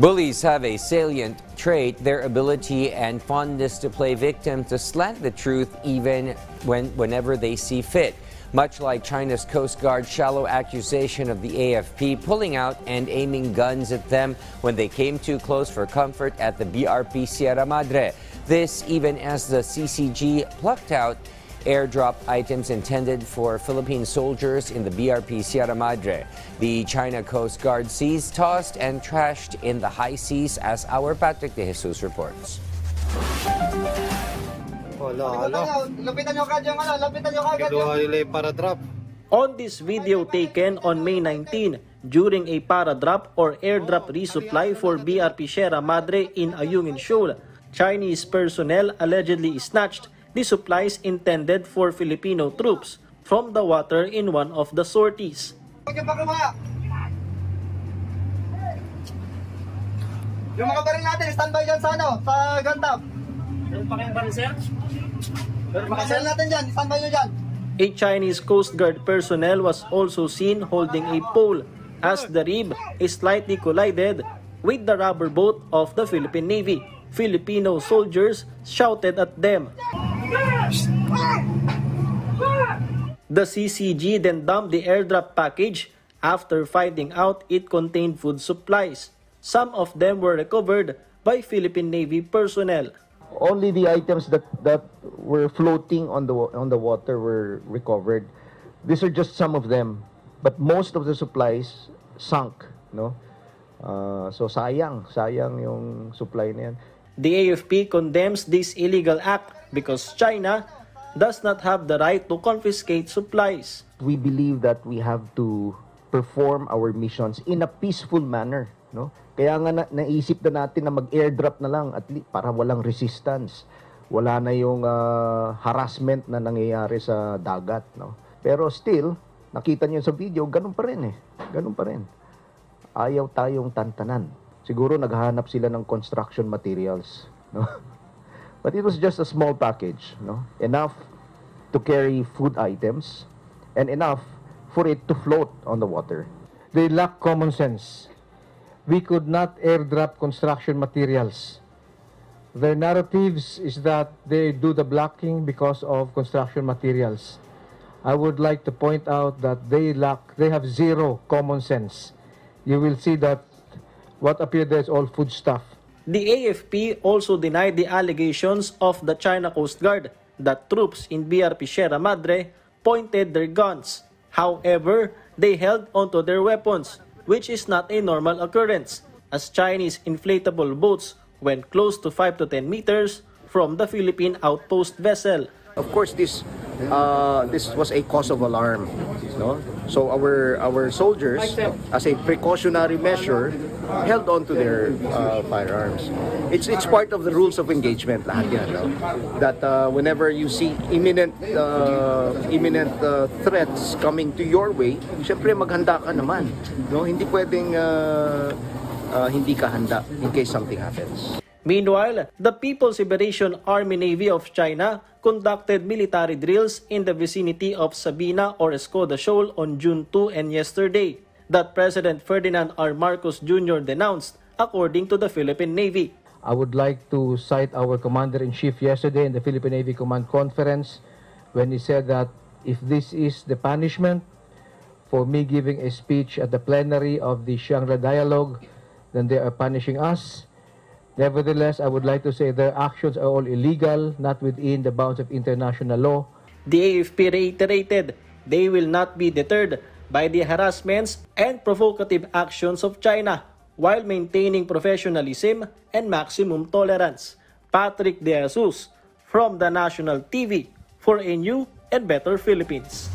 Bullies have a salient trait, their ability and fondness to play victim to slant the truth even whenever they see fit. Much like China's Coast Guard's shallow accusation of the AFP pulling out and aiming guns at them when they came too close for comfort at the BRP Sierra Madre. This even as the CCG plucked out airdrop items intended for Philippine soldiers in the BRP Sierra Madre. The China Coast Guard seized, tossed, and trashed in the high seas, as our Patrick De Jesus reports. On this video taken on May 19, during a paradrop or airdrop resupply for BRP Sierra Madre in Ayungin Shoal, Chinese personnel allegedly snatched the supplies intended for Filipino troops from the water in one of the sorties. Yung mga baril natin, standby dyan sa gantab. Meron pa kayong baril, sir? Baril natin dyan, standby nyo dyan. A Chinese Coast Guard personnel was also seen holding a pole as the rib slightly collided with the rubber boat of the Philippine Navy. Filipino soldiers shouted at them. The CCG then dumped the airdrop package after finding out it contained food supplies. Some of them were recovered by Philippine Navy personnel. Only the items that were floating on the water were recovered. These are just some of them, but most of the supplies sunk, no? So sayang yung supply na yan. The AFP condemns this illegal act because China does not have the right to confiscate supplies. We believe that we have to perform our missions in a peaceful manner, no? Kaya nga naisip na natin na mag-airdrop na lang at least para walang resistance. Wala na yung harassment na nangyayari sa dagat, no? Pero still, nakita niyo sa video, ganun pa rin eh. Ganun pa rin. Ayaw tayong tantanan. Siguro naghahanap sila ng construction materials, no? But it was just a small package, no? Enough to carry food items and enough for it to float on the water. They lack common sense. We could not airdrop construction materials. Their narratives is that they do the blocking because of construction materials. I would like to point out that they have zero common sense. You will see that what appeared there is all food stuff. The AFP also denied the allegations of the China Coast Guard that troops in BRP Sierra Madre pointed their guns. However, they held onto their weapons, which is not a normal occurrence, as Chinese inflatable boats went close to 5 to 10 meters from the Philippine outpost vessel. Of course, this was a cause of alarm, no? So our soldiers, as a precautionary measure, held on to their firearms. It's part of the rules of engagement, lahat yan, no? That whenever you see imminent threats coming to your way, syempre maghanda ka naman, no? Hindi pwedeng hindi ka handa in case something happens. Meanwhile, the People's Liberation Army Navy of China conducted military drills in the vicinity of Sabina or Escoda Shoal on June 2 and yesterday, that President Ferdinand R. Marcos Jr. denounced, according to the Philippine Navy. I would like to cite our Commander-in-Chief yesterday in the Philippine Navy Command Conference when he said that if this is the punishment for me giving a speech at the plenary of the Shangri-La Dialogue, then they are punishing us. Nevertheless, I would like to say their actions are all illegal, not within the bounds of international law. The AFP reiterated they will not be deterred by the harassments and provocative actions of China while maintaining professionalism and maximum tolerance. Patrick De Jesus from the National TV for a new and better Philippines.